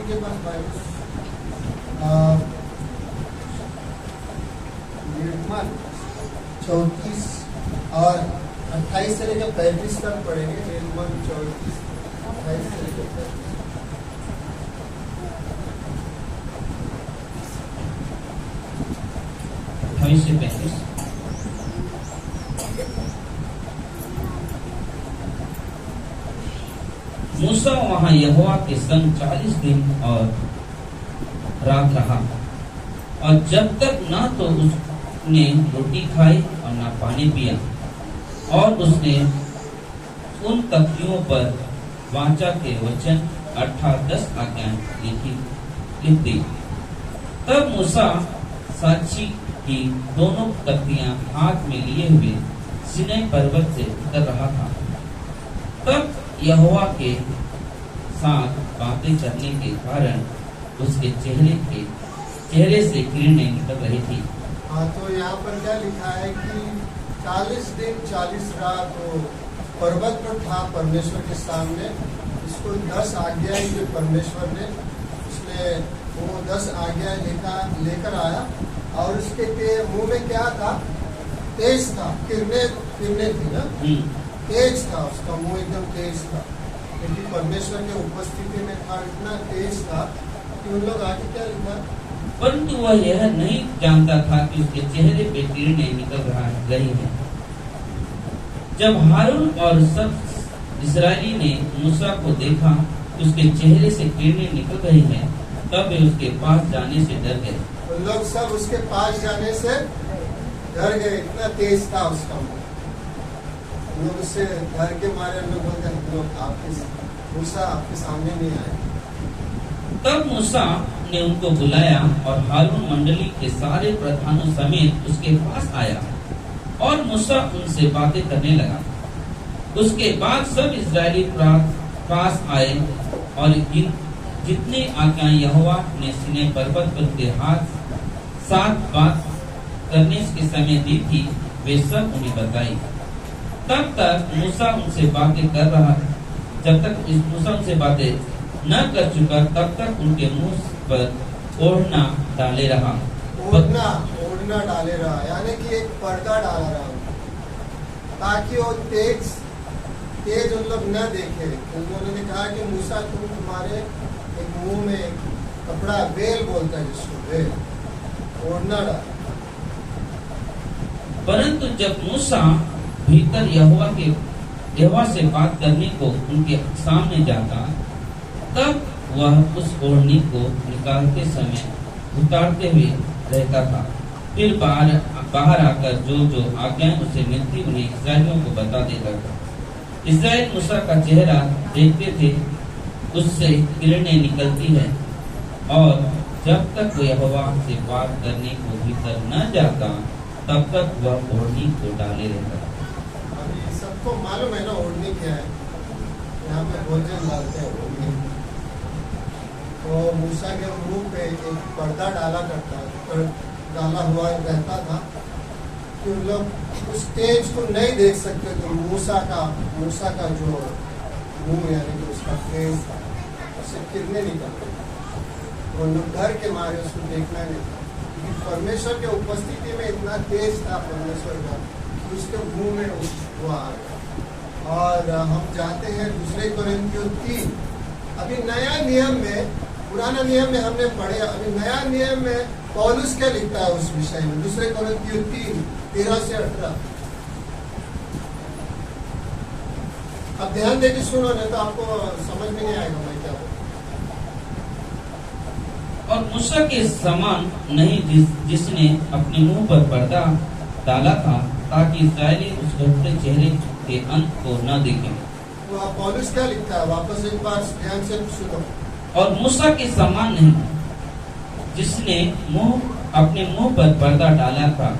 के पास बाइबल निर्गमन 34 और 28 से लेकर 35 तक पढ़ेंगे। निर्गमन 34 28 से लेकर 35। 28 से 35। मूसा वहां यहोवा के संग 40 दिन और रात रहा, और जब तक न तो उसने रोटी खाई और न पानी पिया, और उसने उन तख्तियों पर वाचा के वचन अर्थात 10 आज्ञाएं लिख दी। तब मूसा साक्षी की दोनों तख्तियां हाथ में लिए हुए सीनै पर्वत से उतर रहा था। तब यहोवा के साथ बातें करने के कारण उसके चेहरे से किरणें निकल रही थी। हाँ, तो यहाँ पर क्या लिखा है कि 40 दिन 40 रात वो पर्वत पर था परमेश्वर के सामने। इसको 10 आज्ञाएं जो परमेश्वर ने उसने वो 10 आज्ञाएं लेकर आया, और उसके मुंह में क्या था? तेज था, किरणें थी ना, तेज था, उसका मुंह एकदम तेज था, क्योंकि परमेश्वर के उपस्थिति में था, इतना तेज था कि उन लोग आगे क्या लिखा, परंतु वह यह नहीं जानता था कि उसके चेहरे पे किरणें निकल रही हैं। जब हारून और सब इस्राएली ने मूसा को देखा कि उसके चेहरे से किरणें निकल रही हैं, तब वे उसके पास जाने से डर गए। उन लोग सब उसके पास जाने से डर गए, इतना तेज था उसका मुंह। लोग उससे डर के मारे लोग बोलते हैं, लोग मूसा आपके सामने नहीं आए। तब मूसा ने उनको बुलाया और हारून मंडली के सारे प्रधानों समेत उसके पास आया, और मूसा उनसे बातें करने लगा। उसके बाद सब इस्राएली पास आए, और जितनी आज्ञाएं यहोवा ने सीनै पर्वत पर उनके साथ बात करने के समय दी थी, वे सब उन्हें बताई। तब तक मूसा उनसे बातें कर रहा, जब तक मूसा उनसे बातें न कर चुका, तब तक उनके मुंह पर ओढ़ना डाले रहा। ओढ़ना डाले रहा, यानी कि एक पर्दा डाला रहा, ताकि वो तेज उन लोग न देखे। उन्होंने कहा कि मूसा तुम्हारे एक मुंह में कपड़ा, बेल बोलता है जिसको, बेल, ओढ़ना डाला। परंतु जब मूसा भीतर यहोवा से बात करने को उनके सामने जाता, तब वह उस ओढ़नी को निकालते समय उतारते हुए रहता था। फिर बाहर आकर जो आज्ञाएं उसे मिलती उन्हें इस्राएलियों को बता देता था। इस्राएल मूसा का चेहरा देखते थे, उससे किरणें निकलती है, और जब तक वो यहोवा से बात करने को भीतर न जाता, तब तक वह ओढ़नी को डाले रहता। अभी सबको मालूम है ना ओढ़नी क्या है, यहाँ पे भोजन डालते हैं ओढ़नी। तो मूसा के मुंह पे एक पर्दा डाला हुआ रहता था कि उन लोग उस तेज को नहीं देख सकते। तो मूसा का जो मुंह, यानी कि उसका फेस था, उससे किरणें निकलते, वो लोग डर के मारे उसको देखना नहीं था, क्योंकि परमेश्वर के उपस्थिति में इतना तेज था परमेश्वर का, उसके मुंह में वो आ गया। और हम जाते हैं 2 कोरिन्थियों 3। अभी नया नियम में, पुराना नियम में हमने पढ़े, अभी नया नियम में पौलुस क्या लिखता है उस विषय में। 2 कोरिन्थियों 3 13 से 18। अब ध्यान देके सुनो, नहीं तो आपको समझ में नहीं आएगा मैं क्या बोलूं। और मूसा के समान नहीं जिसने अपने मुंह पर पर्दा डाला था, ताकि इस्राएली उस घटते चेहरे के अंत को न देखें। तो आप पौलुस क्या लिखता है, वापस एक बार ध्यान से सुनो। और मूसा के समान नहीं जिसने अपने मुंह पर पर्दा डाला था,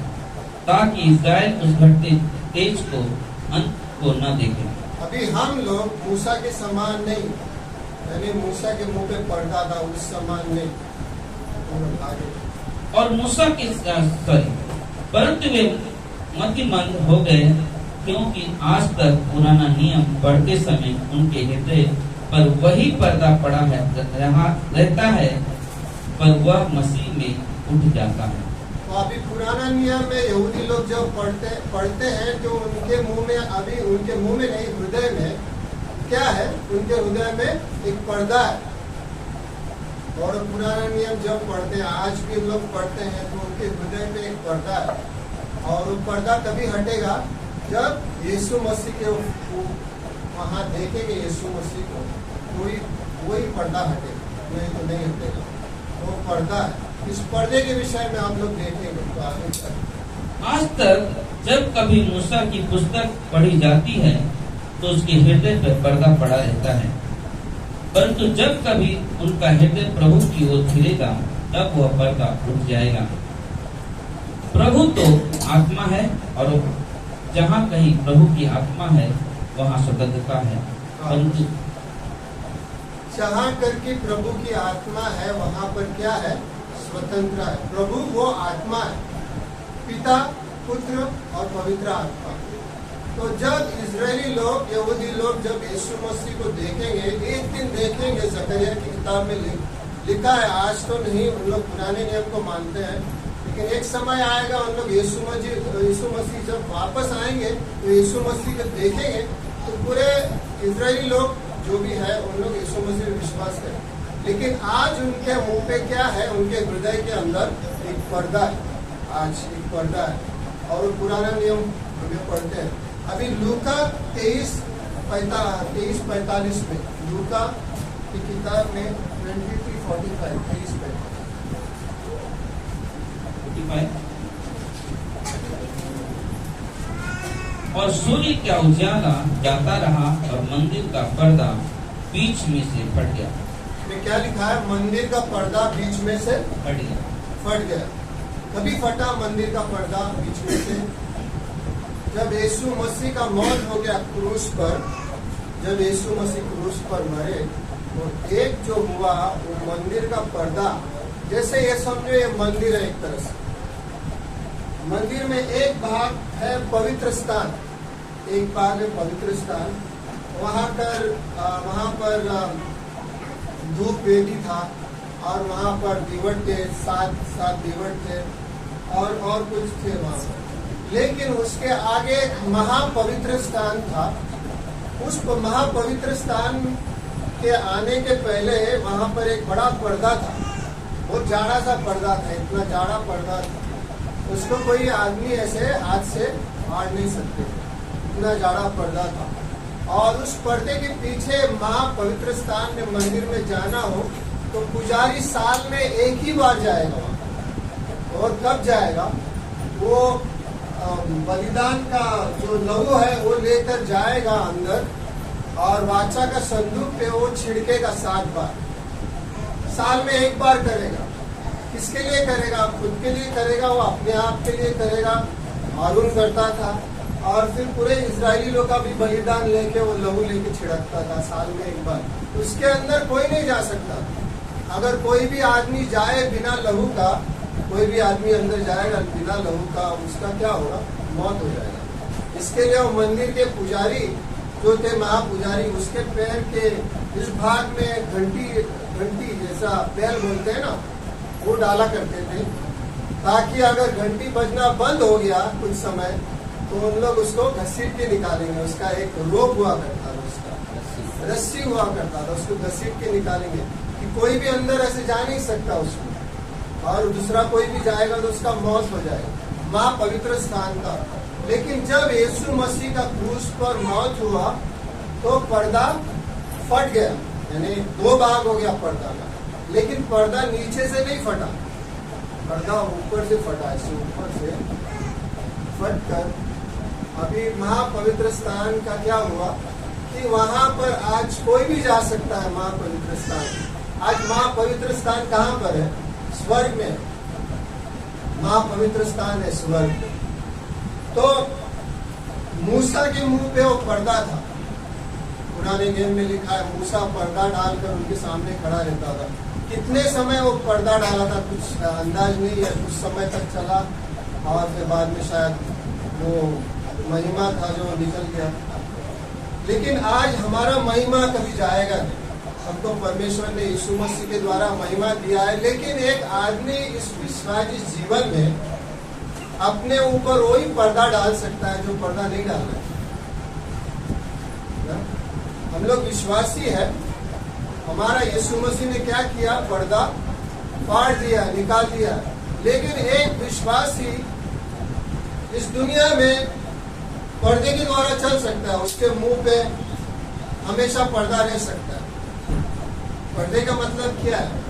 ताकि इस्राएल उस घटते तेज को अंत को न देखे। अभी हम लोग मूसा के समान नहीं, यानी मूसा के मुंह पे पर्दा था, उस समान नहीं। और मूसा के परंतु वे मतिमंद हो गए, क्योंकि आज तक पुराना नियम पढ़ते समय उनके हृदय पर वही पर्दा पड़ा है रहता है, पर वह मसीह में उठ जाता है। तो अभी पुराना नियम में यहूदी लोग जब पढ़ते हैं तो उनके मुंह में, अभी उनके मुंह में नहीं, हृदय में क्या है, उनके हृदय में एक पर्दा है। और पुराना नियम जब पढ़ते हैं, आज भी लोग पढ़ते हैं, तो उनके हृदय में एक पर्दा है। और वो पर्दा कभी हटेगा जब यीशु मसीह के वहाँ देखेंगे यीशु मसीह को, वही पर्दा हटेगा, नहीं तो नहीं हटेगा। वो पर्दा है। इस पर्दे के विषय में आप लोग देखेंगे तो आगे चल। आज तक जब कभी मूसा की पुस्तक पढ़ी जाती है तो उसके हृदय पर पर्दा पड़ा रहता है, परंतु जब कभी उनका हृदय प्रभु की ओर फिरेगा तब वह पर्दा उठ जाएगा। प्रभु तो आत्मा है, और जहाँ कहीं प्रभु की आत्मा है वहाँ स्वतंत्रता है, परंतु जहाँ करके प्रभु की आत्मा है वहाँ पर क्या है, स्वतंत्र है। प्रभु वो आत्मा है, पिता, पुत्र और पवित्र आत्मा। तो जब इजरायली लोग, यहूदी लोग जब यीशु मसीह को देखेंगे, एक दिन देखेंगे, जकरिया की किताब में लिखा है, आज तो नहीं, उन लोग पुराने नियम को मानते हैं, लेकिन एक समय आएगा उन लोग यीशु मसीह जब वापस आएंगे तो यीशु मसीह को देखेंगे, तो पूरे इजरायली लोग जो भी है उन लोग यीशु मसीह में विश्वास करें। लेकिन आज उनके मुंह पे क्या है, उनके हृदय के अंदर एक पर्दा है, आज एक पर्दा है। और पुराना नियम हमें पढ़ते हैं। अभी लूका 23:45 में, लूका की किताब में 23:45 और सूर्य का उजाला जाता रहा और मंदिर का पर्दा बीच में से फट गया। क्या लिखा है, मंदिर का पर्दा बीच में से फट गया। कभी फटा मंदिर का पर्दा बीच में से, जब यीशु मसीह का मौत हो गया क्रूस पर, जब यीशु मसीह क्रूस पर मरे, तो एक जो हुआ वो मंदिर का पर्दा, जैसे ये समझो ये मंदिर है, एक तरह से मंदिर में एक भाग है पवित्र स्थान, एक भाग है पवित्र स्थान। वहाँ पर धूप वेदी था, और वहाँ पर दीवट थे, सात दीवट थे, और कुछ थे वहाँ पर। लेकिन उसके आगे महापवित्र स्थान था। उस महापवित्र स्थान के आने के पहले वहाँ पर एक बड़ा पर्दा था, बहुत जाड़ा सा पर्दा था, इतना जाड़ा पर्दा था, उसको कोई आदमी ऐसे हाथ से फाड़ नहीं सकते, इतना जाड़ा पर्दा था। और उस पर्दे के पीछे महापवित्र स्थान में, मंदिर में जाना हो तो पुजारी साल में एक ही बार जाएगा वहाँ। और कब जाएगा, वो बलिदान का जो लहू है वो लेकर जाएगा अंदर, और वाचा का संदूक पे वो छिड़केगा 7 बार, साल में एक बार करेगा। किसके लिए करेगा, खुद के लिए करेगा, वो अपने आप के लिए करेगा। हारून करता था, और फिर पूरे इजरायली लोग का भी बलिदान लेके वो लहू लेके छिड़कता था साल में एक बार। उसके अंदर कोई नहीं जा सकता। अगर कोई भी आदमी जाए बिना लहू का, कोई भी आदमी अंदर जाएगा बिना लहू का, उसका क्या होगा, मौत हो जाएगा। इसके लिए वो मंदिर के पुजारी जो थे, महापुजारी, उसके पैर के इस भाग में घंटी जैसा बैल बोलते हैं ना, वो डाला करते थे, ताकि अगर घंटी बजना बंद हो गया कुछ समय तो उन लोग उसको घसीट के निकालेंगे। उसका एक रोप हुआ करता था, उसका रस्सी हुआ करता था, उसको घसीट के निकालेंगे कि कोई भी अंदर ऐसे जा नहीं सकता उसमें, और दूसरा कोई भी जाएगा तो उसका मौत हो जाएगा। महापवित्र स्थान था। लेकिन जब यीशु मसीह का क्रूस पर मौत हुआ तो पर्दा फट गया, यानी 2 भाग हो गया पर्दा का। लेकिन पर्दा नीचे से नहीं फटा, पर्दा ऊपर से फटा, ऐसे ऊपर से फट कर अभी महापवित्र स्थान का क्या हुआ कि वहां पर आज कोई भी जा सकता है महापवित्र स्थान। आज महापवित्र स्थान कहाँ पर है, स्वर्ग में। महापवित्र स्थान है स्वर्ग। तो मूसा के मुंह पे वो पर्दा था, पुराने नियम में लिखा है, मूसा पर्दा डालकर उनके सामने खड़ा रहता था। कितने समय वो पर्दा डाला था कुछ अंदाज नहीं है, कुछ समय तक चला, और फिर बाद में शायद वो महिमा था जो निकल गया। लेकिन आज हमारा महिमा कभी जाएगा नहीं। हमको परमेश्वर ने यीशु मसीह के द्वारा महिमा दिया है, लेकिन एक आदमी इस विश्वासी जीवन में अपने ऊपर वही पर्दा डाल सकता है जो पर्दा नहीं डालना है। हम लोग विश्वासी है, हमारा यीशु मसीह ने क्या किया, पर्दा फाड़ दिया, निकाल दिया। लेकिन एक विश्वासी इस दुनिया में पर्दे के द्वारा चल सकता है, उसके मुंह पे हमेशा पर्दा रह सकता है। पर्दे का मतलब क्या है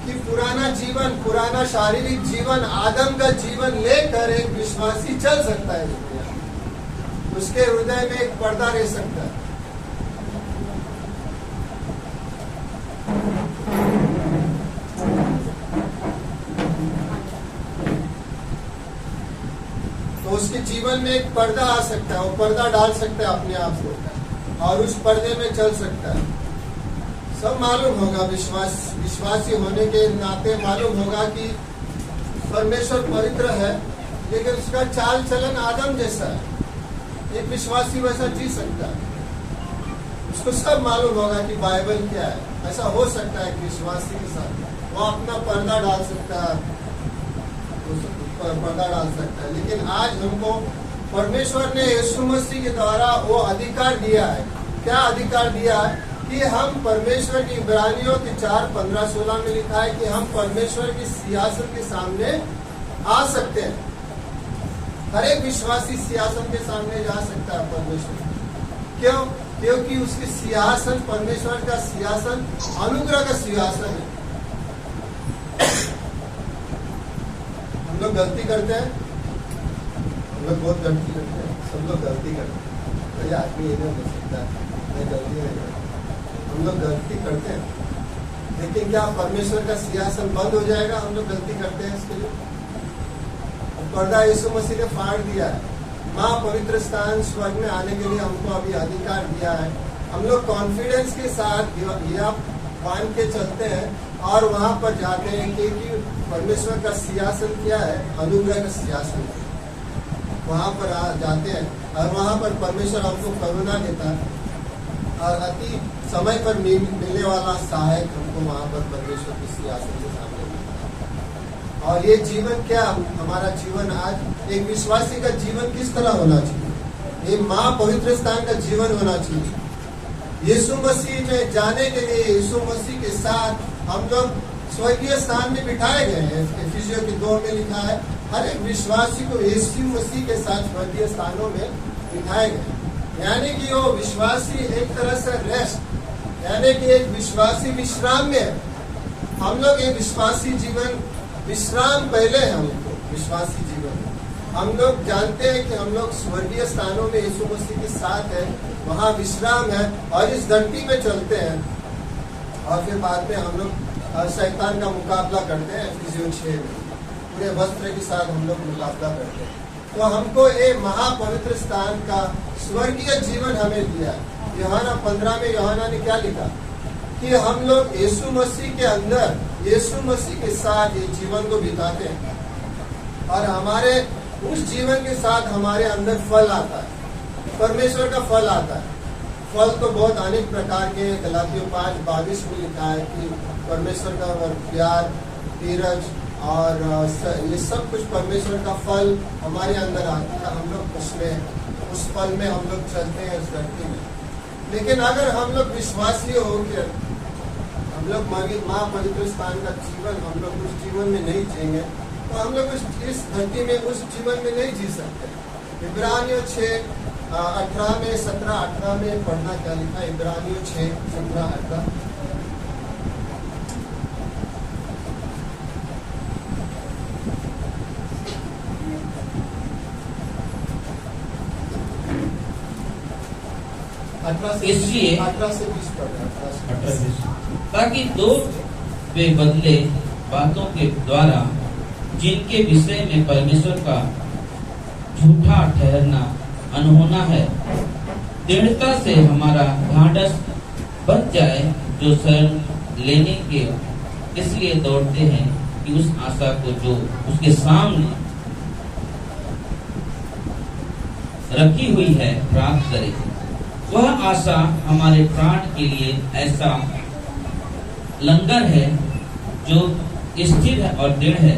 कि पुराना जीवन, पुराना शारीरिक जीवन, आदम का जीवन लेकर एक विश्वासी चल सकता है दुनिया में। उसके हृदय में एक पर्दा रह सकता है। तो उसके जीवन में एक पर्दा आ सकता है, वो पर्दा डाल सकता है अपने आप को और उस पर्दे में चल सकता है। सब मालूम होगा, विश्वासी होने के नाते मालूम होगा कि परमेश्वर पवित्र है, लेकिन उसका चाल चलन आदम जैसा है। एक विश्वासी वैसा जी सकता है, उसको सब मालूम होगा कि बाइबल क्या है। ऐसा हो सकता है कि विश्वासी के साथ वो अपना पर्दा डाल सकता है, पर्दा डाल सकता है। लेकिन आज हमको परमेश्वर ने यीशु मसीह के द्वारा वो अधिकार दिया है। क्या अधिकार दिया है कि हम परमेश्वर की, इब्रानियों के 4:15-16 में लिखा है कि हम परमेश्वर की सियासत के सामने आ सकते हैं। हर एक विश्वासी सियासत के सामने जा सकता है परमेश्वर। क्यों? क्योंकि उसकी सियासत, परमेश्वर का सियासत अनुग्रह का सियासत है। हम लोग गलती करते हैं, हम लोग बहुत गलती करते हैं, सब लोग गलती करते हैं। कोई आदमी ये नहीं हो सकता मैं गलती नहीं करता। हम लोग गलती करते हैं, लेकिन क्या परमेश्वर का सियासन बंद हो जाएगा? हम लोग गलती करते हैं इसके लिए। पर्दा यीशु मसीह ने फाड़ दिया है। माँ पवित्र स्थान स्वर्ग में आने के लिए हमको अभी अधिकार दिया है। हम लोग कॉन्फिडेंस के साथ या बांध के चलते हैं और वहां पर जाते हैं, क्योंकि परमेश्वर का सियासन क्या है? अनुग्रह का सियासन। वहां पर जाते हैं और वहां पर परमेश्वर हमको करुणा देता है और अति समय पर मिलने वाला सहायक हमको वहां पर परमेश्वर के सियासन के सामने मिलता है। और ये जीवन क्या, हमारा जीवन आज एक विश्वासी का जीवन किस तरह होना चाहिए? ये माँ पवित्र स्थान का जीवन होना चाहिए। यीशु मसीह में जाने के लिए यीशु मसीह के साथ हम लोग स्वर्गीय स्थान में बिठाए गए हैं। एफिसियों के 2 में लिखा है हर एक विश्वासी को यीशु मसीह के साथ स्वर्गीय स्थानों में बिठाए गए। यानी कि वो विश्वासी एक तरह से रेस्ट, यानी कि एक विश्वासी विश्राम में है। हम लोग एक विश्वासी जीवन, विश्राम पहले है हमको विश्वासी जीवन। हम लोग जानते हैं कि हम लोग स्वर्गीय स्थानों में यीशु मसीह के साथ है, वहाँ विश्राम है और इस घंटी में चलते हैं। और फिर बाद में हम लोग शैतान का मुकाबला करते हैं। एफिसियों 6 में पूरे वस्त्र के साथ हम लोग मुकाबला करते हैं। तो हमको ये महापवित्र स्थान का स्वर्गीय जीवन हमें दिया है। यूहन्ना 15 में यूहन्ना ने क्या लिखा कि हम लोग यीशु मसीह के अंदर, यीशु मसीह के साथ ये जीवन को बिताते हैं और हमारे उस जीवन के साथ हमारे अंदर फल आता है, परमेश्वर का फल आता है। फल तो बहुत अनेक प्रकार के, गलातियों 5:22 में लिखा है कि परमेश्वर का प्यार, धीरज और ये सब कुछ परमेश्वर का फल हमारे अंदर आता है। हम लोग उसमें, उस फल में हम लोग चलते हैं इस धरती में। लेकिन अगर हम लोग विश्वासी होकर हम लोग माँ पवित्र स्थान का जीवन हम लोग उस जीवन में नहीं जिएंगे तो हम लोग इस धरती में उस जीवन में नहीं जी सकते। इब्रानियों 6:18 में 17-18 में पढ़ना क्या लिखा है? इब्रानियों 6:17-18 इसलिए 18 से 20 पढ़ना, ताकि दो बेबदले बातों के द्वारा जिनके विषय में परमेश्वर का झूठा ठहरना अनहोना है, दृढ़ता से हमारा ढांढस बच जाए, जो शरण लेने के इसलिए दौड़ते हैं कि उस आशा को जो उसके सामने रखी हुई है प्राप्त करे। वह आशा हमारे प्राण के लिए ऐसा लंगर है जो स्थिर है और दृढ़ है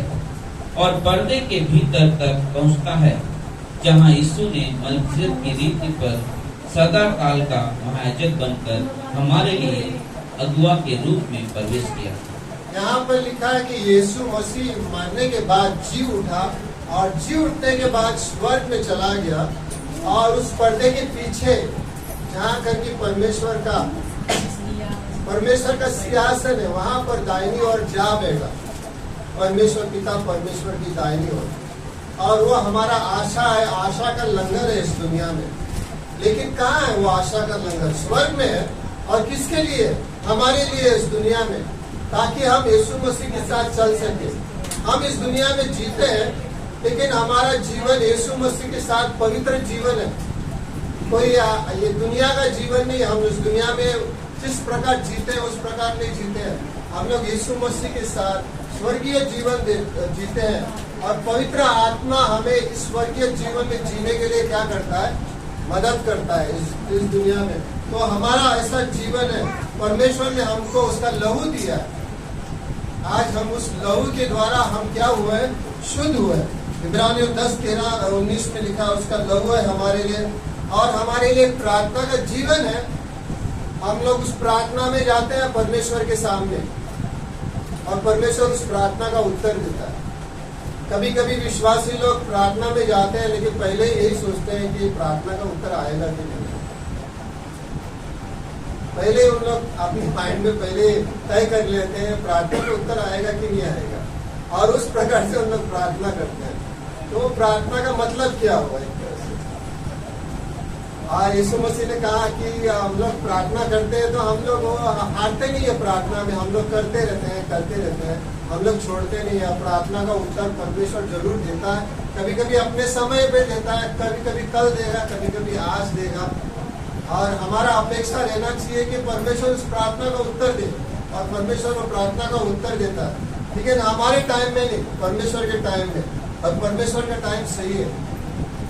और पर्दे के भीतर तक पहुंचता है, जहां यीशु ने मलकीयत की रीति पर सदा काल का महायाजक बनकर हमारे लिए अगुआ के रूप में प्रवेश किया। यहाँ पर लिखा है कि यीशु मसीह मरने के बाद जी उठा और जी उठने के बाद स्वर्ग में चला गया और उस पर्दे के पीछे जहाँ कर की परमेश्वर का सिंहासन है, वहां पर दाहिनी ओर जा बैठा परमेश्वर पिता, परमेश्वर की दाहिनी ओर। और वो हमारा आशा है, आशा का लंगर है इस दुनिया में। लेकिन कहाँ है वो आशा का लंगर? स्वर्ग में है। और किसके लिए? हमारे लिए इस दुनिया में, ताकि हम यीशु मसीह के साथ चल सके। हम इस दुनिया में जीते हैं, लेकिन हमारा जीवन यीशु मसीह के साथ पवित्र जीवन है। कोई ये दुनिया का जीवन नहीं। हम इस दुनिया में जिस प्रकार जीते हैं उस प्रकार नहीं जीते हैं। हम लोग यीशु मसीह के साथ स्वर्गीय जीवन जीते हैं और पवित्र आत्मा हमें इस स्वर्गीय जीवन में जीने के लिए क्या करता है? मदद करता है इस दुनिया में। तो हमारा ऐसा जीवन है, परमेश्वर ने हमको उसका लहू दिया है। आज हम उस लहू के द्वारा हम क्या हुए? शुद्ध हुए। इब्रानियों 10:13-19 में लिखा उसका लहू है हमारे लिए और हमारे लिए प्रार्थना का जीवन है। हम लोग उस प्रार्थना में जाते हैं परमेश्वर के सामने और परमेश्वर उस प्रार्थना का उत्तर देता है। कभी कभी विश्वासी लोग प्रार्थना में जाते हैं, लेकिन पहले यही सोचते हैं कि प्रार्थना का उत्तर आएगा कि नहीं। पहले उन लोग अपनी माइंड में पहले तय कर लेते हैं प्रार्थना का उत्तर आएगा कि नहीं आएगा, और उस प्रकार से उन लोग प्रार्थना करते हैं। तो प्रार्थना का मतलब क्या हुआ एक तरह से? यीशु मसीह ने कहा कि हम लोग प्रार्थना करते हैं तो हम लोग हारते नहीं है प्रार्थना में, हम लोग करते रहते हैं, हम लोग छोड़ते नहीं है। प्रार्थना का उत्तर परमेश्वर जरूर देता है। कभी कभी अपने समय पे देता है, कभी कभी कल देगा, कभी कभी आज देगा। और हमारा अपेक्षा रहना चाहिए कि परमेश्वर उस प्रार्थना का उत्तर दे, और परमेश्वर वो प्रार्थना का उत्तर देता है। लेकिन हमारे टाइम में नहीं, परमेश्वर के टाइम में। और परमेश्वर का टाइम सही है।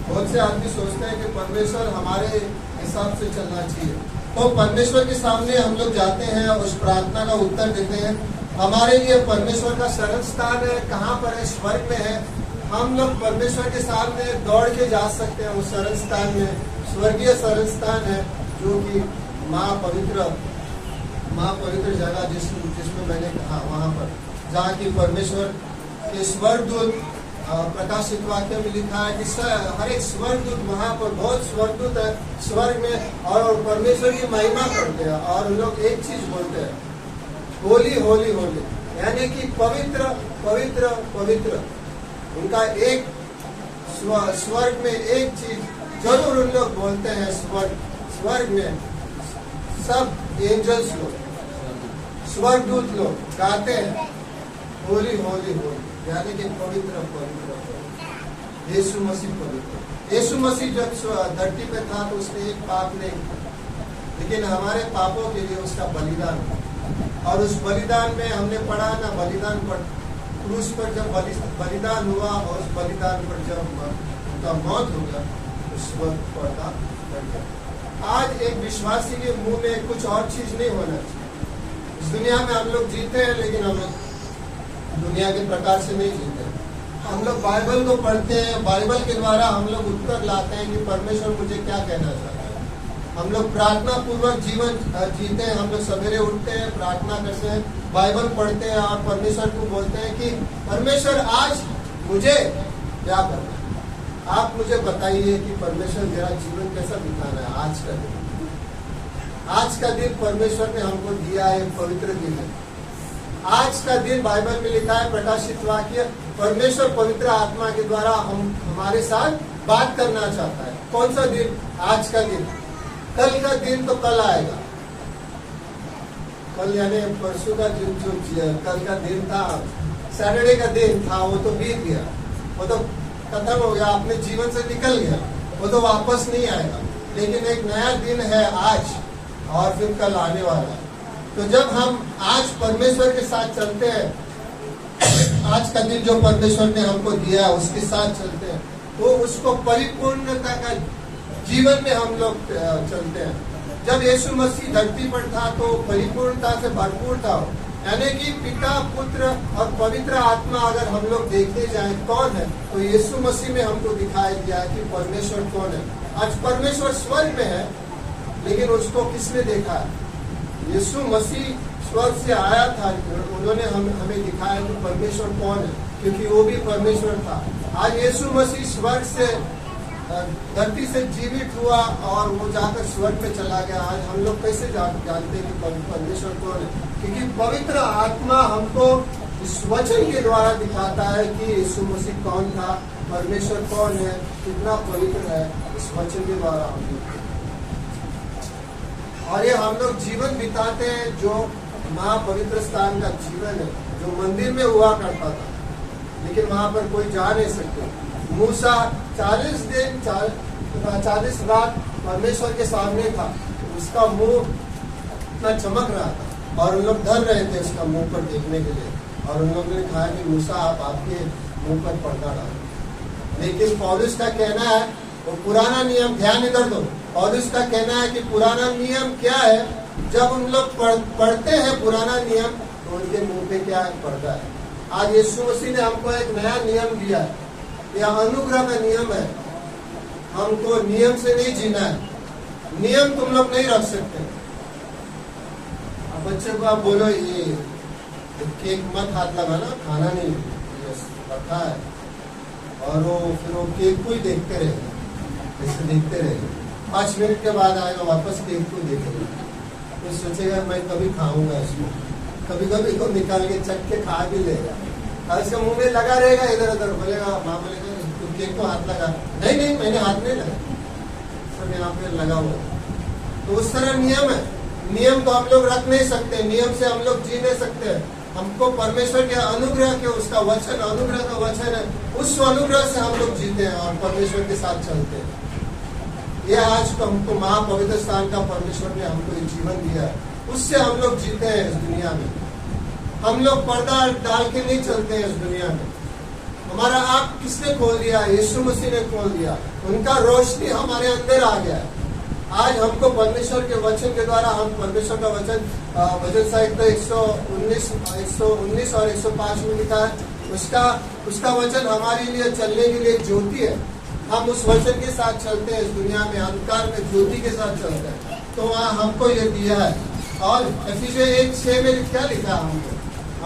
बहुत से आदमी सोचते हैं कि परमेश्वर हमारे हिसाब से चलना चाहिए। तो परमेश्वर के सामने हम लोग जाते हैं और उस प्रार्थना का उत्तर देते हैं। हमारे लिए परमेश्वर का शरण स्थान है, कहाँ पर है? स्वर्ग में है। हम लोग परमेश्वर के सामने दौड़ के जा सकते हैं उस शरण स्थान में। स्वर्गीय शरण स्थान है जो कि माँ पवित्र जगह जिसमें मैंने कहा, वहाँ पर जहाँ की परमेश्वर के स्वर्गदूत, प्रकाशित वाक्य में लिखा है कि हर एक स्वर्गदूत, वहाँ पर बहुत स्वर्गदूत है स्वर्ग में, और परमेश्वर की महिमा करते हैं। और लोग एक चीज बोलते हैं, होली होली होली, यानी कि पवित्र पवित्र पवित्र। उनका एक स्वर्ग में एक चीज जरूर उन लोग बोलते हैं। स्वर्ग में सब एंजल्स लोग, स्वर्गदूत लोग गाते हैं होली होली होली, यानी कि पवित्र पवित्र पवित्र। यीशु मसीह पवित्र। यीशु मसीह जब धरती पे था तो उसने एक पाप नहीं, लेकिन हमारे पापों के लिए उसका बलिदान, और उस बलिदान में हमने पढ़ा ना, बलिदान पर क्रूस पर जब बलिदान हुआ और उस बलिदान पर जब उनका मौत हो गया, उस वक्त पर्दा बढ़ गया। आज एक विश्वासी के मुंह में कुछ और चीज नहीं होना चाहिए। इस दुनिया में हम लोग जीते हैं, लेकिन हम लोग दुनिया के प्रकार से नहीं जीते। हम लोग बाइबल को पढ़ते हैं, बाइबल के द्वारा हम लोग उत्तर लाते हैं कि परमेश्वर मुझे क्या कहना चाहता है। हम लोग प्रार्थना पूर्वक जीवन जीते हैं। हम लोग सवेरे उठते हैं, प्रार्थना करते हैं, बाइबल पढ़ते हैं और परमेश्वर को बोलते हैं कि परमेश्वर आज मुझे क्या करना है, आप मुझे बताइए कि परमेश्वर मेरा जीवन कैसा बिताना है। आज का दिन परमेश्वर ने हमको दिया है, पवित्र दिन है। आज का दिन बाइबल में लिखा है, प्रकाशित वाक्य, परमेश्वर पवित्र आत्मा के द्वारा हमारे साथ बात करना चाहता है। कौन सा दिन? आज का दिन। कल का दिन तो कल आएगा। कल यानी परसों का दिन, जो कल का दिन था, सैटरडे का दिन था, वो तो बीत गया, वो तो खत्म हो गया, अपने जीवन से निकल गया, वो तो वापस नहीं आएगा। लेकिन एक नया दिन है आज, और फिर कल आने वाला है। तो जब हम आज परमेश्वर के साथ चलते हैं, आज का दिन जो परमेश्वर ने हमको दिया है उसके साथ चलते हैं, तो उसको परिपूर्णता का जीवन में हम लोग चलते हैं। जब यीशु मसीह धरती पर था तो परिपूर्णता से भरपूर था, यानी कि पिता, पुत्र और पवित्र आत्मा अगर हम लोग देखने जाए कौन है, तो यीशु मसीह में हमको दिखाई दिया कि परमेश्वर कौन है। आज परमेश्वर स्वर्ग में है, लेकिन उसको किसने देखा है? यीशु मसीह स्वर्ग से आया था, उन्होंने हमें दिखाया कि परमेश्वर कौन है, क्योंकि वो भी परमेश्वर था। आज यीशु मसीह स्वर्ग से धरती से जीवित हुआ और वो जाकर स्वर्ग में चला गया। आज हम लोग कैसे जानते हैं कि परमेश्वर कौन है? क्योंकि पवित्र आत्मा हमको इस वचन के द्वारा दिखाता है कि यीशु मसीह कौन था, परमेश्वर कौन है, कितना पवित्र है, इस वचन के द्वारा हम लोग। और ये हम लोग जीवन बिताते हैं जो महापवित्र स्थान का जीवन है, जो मंदिर में हुआ करता था, लेकिन वहां पर कोई जा नहीं सकते। मूसा 40 दिन 40 रात परमेश्वर के सामने था, उसका मुंह इतना चमक रहा था और उन लोग डर रहे थे उसका मुंह पर देखने के लिए। और उन लोगों ने कहा कि मूसा आप आपके मुंह पर पर्दा डालो। लेकिन पौलुस का कहना है वो पुराना नियम, ध्यान इधर दो, पौलुस का कहना है कि पुराना नियम क्या है? जब हम लोग पढ़ते हैं पुराना नियम तो उनके मुंह पे क्या पर्दा है। आज यीशु मसीह ने हमको एक नया नियम दिया है, यह अनुग्रह का नियम है। हमको नियम से नहीं जीना है। नियम तुम लोग नहीं रख सकते। अब बच्चे को आप बोलो ये केक मत हाथ लगाना, खाना नहीं रखा है, और वो फिर वो केक को ही देखते रहेगा, ऐसे देखते रहेगा। 5 मिनट के बाद आएगा वापस केक को देखेगा, तो सोचेगा मैं कभी खाऊंगा इसको। कभी कभी को निकाल के चट के खा भी लेगा और इसका मुंह में लगा रहेगा, इधर उधर बोलेगा, माँ बोलेगा तो केक को हाथ लगा, नहीं नहीं मैंने हाथ नहीं लगा, सब यहाँ पे लगा हुआ। तो उस तरह नियम है। नियम तो हम लोग रख नहीं सकते, नियम से हम लोग जी नहीं सकते। हमको परमेश्वर के अनुग्रह के, उसका वचन अनुग्रह का वचन है, उस अनुग्रह से हम लोग जीते हैं और परमेश्वर के साथ चलते हैं। ये आज तो हमको महापवित्र स्थान का परमेश्वर ने हमको जीवन दिया है, उससे हम लोग जीते हैं इस दुनिया में। हम लोग पर्दा डाल के नहीं चलते हैं इस दुनिया में। हमारा आँख किसने खोल दिया? यीशु मसीह ने खोल दिया। उनका रोशनी हमारे अंदर आ गया है। आज हमको परमेश्वर के वचन के द्वारा, हम परमेश्वर का वचन भजन साहित्य 119 और 105 में लिखा है, उसका वचन हमारे लिए चलने के लिए ज्योति है। हम उस वचन के साथ चलते हैं इस दुनिया में, अंधकार में ज्योति के साथ चलते हैं। तो वहाँ हमको ये दिया है। और एफिसियंस 1:6 में क्या लिखा है हमको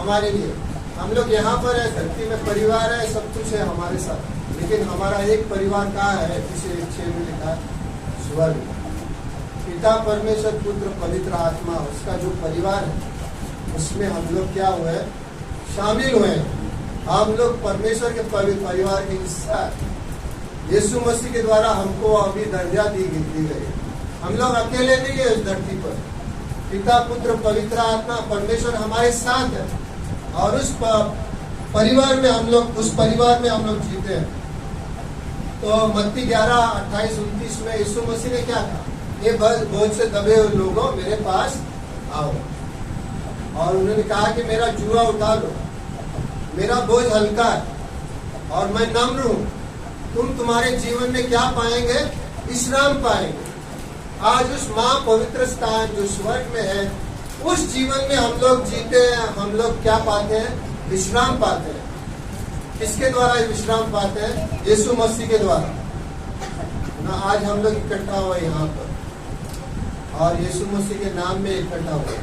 हमारे लिए? हम लोग यहाँ पर है, धरती में परिवार है, सब कुछ है हमारे साथ, लेकिन हमारा एक परिवार कहाँ है? एफिसियंस 1:6 में लिखा है स्वर्ग। पिता परमेश्वर, पुत्र, पवित्र आत्मा, उसका जो परिवार है उसमें हम लोग क्या हुए? शामिल हुए। हम लोग परमेश्वर के परिवार के हिस्सा है। यीशु मसीह के द्वारा हमको अभी दर्जा दी गई। हम लोग अकेले नहीं है इस धरती पर। पिता, पुत्र, पवित्र आत्मा, परमेश्वर हमारे साथ है और उस परिवार में हम लोग जीते हैं। तो मत्ती 11:28-29 में यीशु मसीह ने क्या कहा? ये बोझ से दबे हुए लोगों मेरे पास आओ। और उन्होंने कहा कि मेरा जुआ उठा लो, मेरा बोझ हल्का है और मैं नम्र हूं। तुम तुम्हारे जीवन में क्या पाएंगे? विश्राम पाएंगे। आज उस महापवित्र स्थान जो स्वर्ग में है, उस जीवन में हम लोग जीते हैं। हम लोग क्या पाते हैं? विश्राम पाते हैं। किसके द्वारा विश्राम पाते हैं? यीशु मसीह के द्वारा ना। आज हम लोग इकट्ठा हुए यहाँ पर और यीशु मसीह के नाम में इकट्ठा हुए,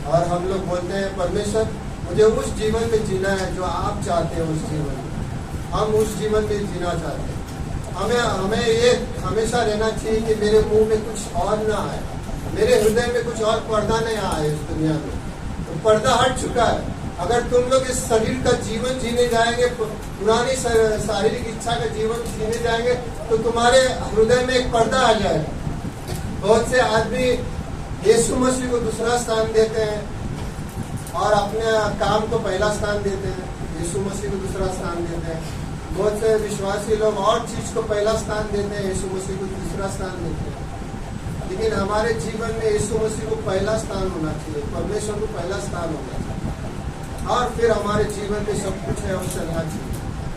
और हम लोग बोलते हैं परमेश्वर मुझे उस जीवन में जीना है जो आप चाहते हैं। उस जीवन में हम उस जीवन में जीना चाहते हैं। हमें ये हमेशा रहना चाहिए कि मेरे मुंह में कुछ और ना आए, मेरे हृदय में कुछ और पर्दा नहीं आए इस दुनिया में। तो पर्दा हट चुका है। अगर तुम लोग इस शरीर का जीवन जीने जाएंगे, पुरानी शारीरिक इच्छा का जीवन जीने जाएंगे, तो तुम्हारे हृदय में एक पर्दा आ जाएगा। बहुत से आदमी यीशु मसीह को दूसरा स्थान देते हैं और अपने काम को पहला स्थान देते हैं, यीशु मसीह को दूसरा स्थान देते हैं। बहुत से विश्वासी लोग और चीज को पहला स्थान देते हैं, यीशु मसीह को दूसरा स्थान देते हैं। लेकिन हमारे जीवन में यीशु मसीह को पहला स्थान होना चाहिए, परमेश्वर को पहला स्थान होना चाहिए, और फिर हमारे जीवन में सब कुछ है वो चलना चाहिए।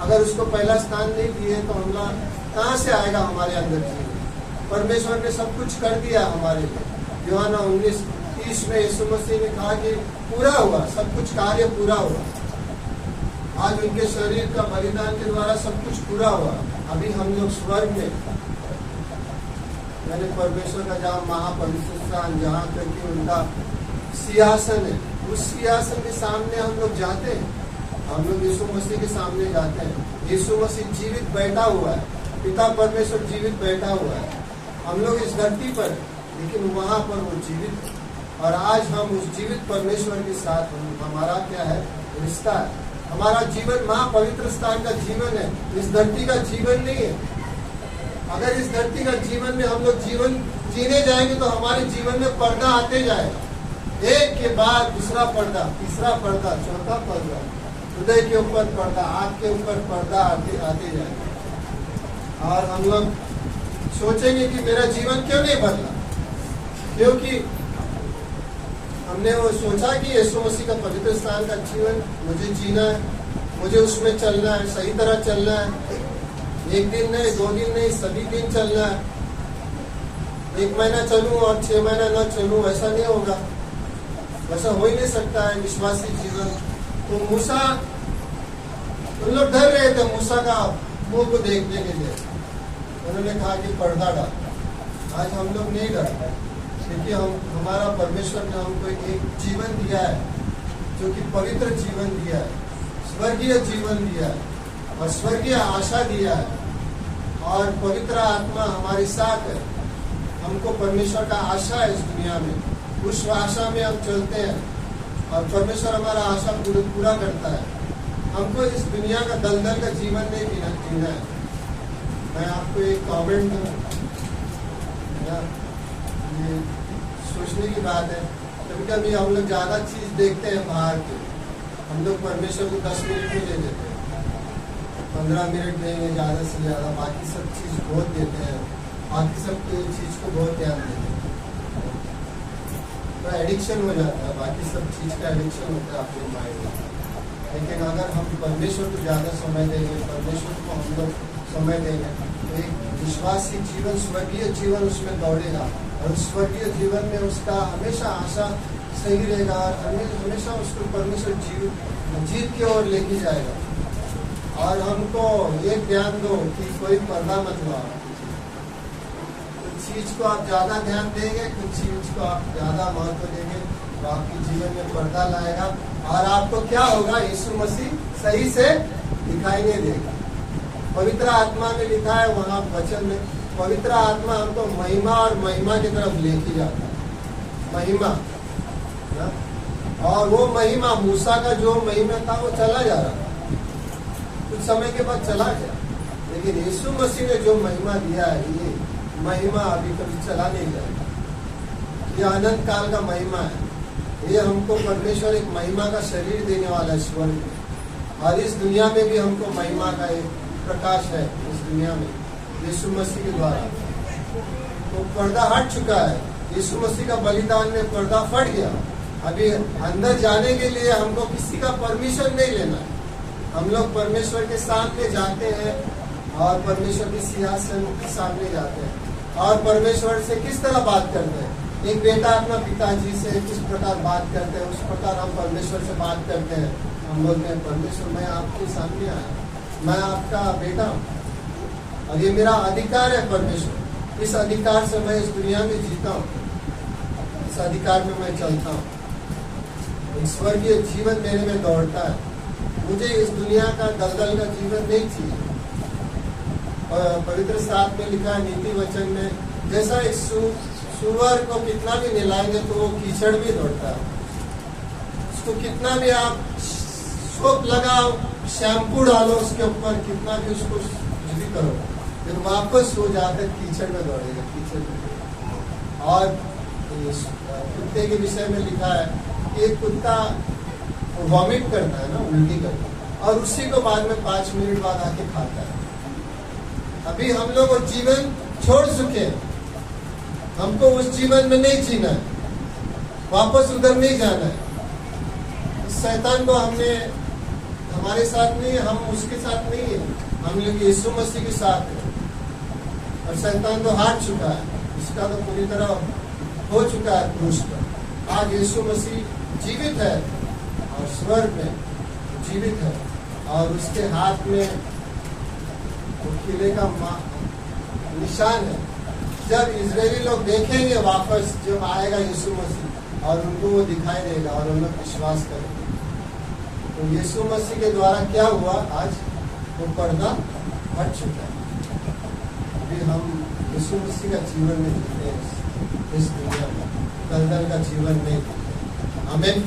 अगर उसको पहला स्थान नहीं दिए तो हम लोग कहाँ से आएगा हमारे अंदर जीवन? परमेश्वर ने सब कुछ कर दिया हमारे लिए। यूहन्ना 19:30 30 में यीशु मसीह ने कहा कि पूरा हुआ, सब कुछ कार्य पूरा हुआ। आज उनके शरीर का बलिदान के द्वारा सब कुछ पूरा हुआ। अभी हम लोग स्वर्ग में, यानी परमेश्वर का जहाँ महापवित्र स्थान, जहाँ तक कि उनका सिंहासन है, उस सिंहासन के सामने हम लोग जाते हैं। हम लोग यीशु मसीह के सामने जाते हैं। यीशु मसीह जीवित बैठा हुआ है, पिता परमेश्वर जीवित बैठा हुआ है। हम लोग इस धरती पर, लेकिन वहाँ पर वो जीवित है। और आज हम उस जीवित परमेश्वर के साथ हमारा क्या है, रिश्ता है। हमारा जीवन महापवित्र स्थान का जीवन है, इस धरती का जीवन नहीं है। अगर इस धरती का जीवन में हम लोग जीवन जीने जाएंगे तो हमारे जीवन में पर्दा आते जाएगा, एक के बाद दूसरा पर्दा, तीसरा पर्दा, चौथा पर्दा, हृदय के ऊपर पर्दा, आँख के ऊपर पर्दा आते जाएगा। और हम लोग सोचेंगे कि मेरा जीवन क्यों नहीं बदला, क्योंकि हमने वो सोचा कि यीशु मसीह का पवित्र स्थान का जीवन मुझे जीना है, मुझे उसमें चलना है, सही तरह चलना है। एक दिन नहीं, 2 दिन नहीं, सभी दिन चलना है। 1 महीना चलूं और 6 महीना न चलूं, ऐसा नहीं होगा, ऐसा हो ही नहीं सकता है विश्वासी जीवन। तो मूसा, उन लोग डर रहे थे मूसा का मुंह को देखने के लिए। उन्होंने कहा कि पर्दा डाल। आज हम लोग नहीं डरते, क्योंकि हमारा परमेश्वर ने हमको एक जीवन दिया है, जो कि पवित्र जीवन दिया है, स्वर्गीय जीवन दिया है और स्वर्गीय आशा दिया है। और पवित्र आत्मा हमारे साथ है। हमको परमेश्वर का आशा है इस दुनिया में, उस आशा में हम चलते हैं और परमेश्वर हमारा आशा पूरा करता है। हमको इस दुनिया का दलदल का जीवन नहीं जीना है। मैं आपको एक कमेंट दूं, ये सोचने की बात है। कभी कभी हम लोग ज़्यादा चीज़ देखते हैं बाहर के, हम लोग परमेश्वर को 10 मिनट में ले लेते हैं, 15 मिनट देंगे ज़्यादा से ज़्यादा, बाकी सब चीज़ बहुत देते हैं, बाकी सब चीज़ को बहुत ध्यान देते हैं। तो एडिक्शन हो जाता है, बाकी सब चीज़ का एडिक्शन होता है अपने माइंड में। लेकिन अगर हम परमेश्वर को ज़्यादा समय देंगे, परमेश्वर को हम लोग समय देंगे, तो एक विश्वासी जीवन, स्वर्गीय जीवन उसमें दौड़ेगा। और स्वर्गीय जीवन में उसका हमेशा आशा सही रहेगा और हमेशा उसको परमेश्वर जीत की ओर लेके जाएगा। और हमको ये ध्यान दो कि कोई पर्दा मत लगाओ। कुछ चीज को आप ज्यादा ध्यान देंगे, कुछ चीज को आप ज्यादा महत्व देंगे, तो आपके जीवन में पर्दा लाएगा। और आपको क्या होगा, यीशु मसीह सही से दिखाई नहीं देगा। पवित्र आत्मा में लिखा है वहाँ वचन में, पवित्र आत्मा हमको महिमा और महिमा की तरफ लेके जाता है। महिमा ना? और वो महिमा, मूसा का जो महिमा था वो चला जा रहा था, कुछ समय के बाद चला गया। लेकिन यीशु मसीह ने जो महिमा दिया है, ये महिमा अभी कभी चला नहीं जाएगा। ये अनंत काल का महिमा है। ये हमको परमेश्वर एक महिमा का शरीर देने वाला है स्वर्ग में। और इस दुनिया में भी हमको महिमा का एक प्रकाश है इस दुनिया में, यीशु मसीह के द्वारा। तो पर्दा हट चुका है, यीशु मसीह का बलिदान में पर्दा फट गया। अभी अंदर जाने के लिए हमको किसी का परमिशन नहीं लेना है। हम लोग परमेश्वर के सामने जाते हैं और परमेश्वर के सिंहासन के सामने जाते हैं और परमेश्वर से किस तरह बात करते हैं। एक बेटा अपना पिताजी से किस प्रकार बात करते हैं, उस प्रकार हम परमेश्वर से बात करते हैं। हम बोलते हैं, परमेश्वर मैं आपके सामने आया, मैं आपका बेटा हूँ और ये मेरा अधिकार है परमेश्वर। इस अधिकार से मैं इस दुनिया में जीता हूँ, इस अधिकार में मैं चलता हूँ। स्वर्गीय जीवन मेरे में दौड़ता है। मुझे इस दुनिया का दलदल का जीवन नहीं चाहिए। और पवित्र शास्त्र में लिखा है, नीति वचन में, जैसा एक सुअर को कितना भी नहलाएंगे तो वो कीचड़ में दौड़ता है। उसको कितना भी आप सोप लगाओ, शैम्पू डालो उसके ऊपर, कितना भी उसको कुछ भी करो, फिर वापस हो जाकर कीचड़ में दौड़ेगा, कीचड़ में। और कुत्ते के विषय में लिखा है कि एक कुत्ता वॉमिट करता है ना, उल्टी करता है, और उसी को बाद में 5 मिनट बाद आके खाता है। अभी हम लोग वो जीवन छोड़ चुके हैं, हमको उस जीवन में नहीं जीना है, वापस उधर नहीं जाना है। शैतान को हमने हमारे साथ नहीं है, हम उसके साथ नहीं है, हम लोग यीशु मसीह के साथ है। और शैतान तो हार चुका है, उसका तो पूरी तरह हो चुका है क्रूस पर। आज यीशु मसीह जीवित है और स्वर्ग में जीवित है और उसके हाथ में वो किले का निशान है। जब इजरायली लोग देखेंगे वापस जब आएगा यीशु मसीह और उनको वो दिखाई देगा और उन लोग विश्वास करेंगे। तो यीशु मसीह के द्वारा क्या हुआ, आज वो पर्दा हट चुका है। अभी हम यीशु मसीह का जीवन में जीते हैं इस दुनिया में, दलदल का जीवन नहीं। आमीन।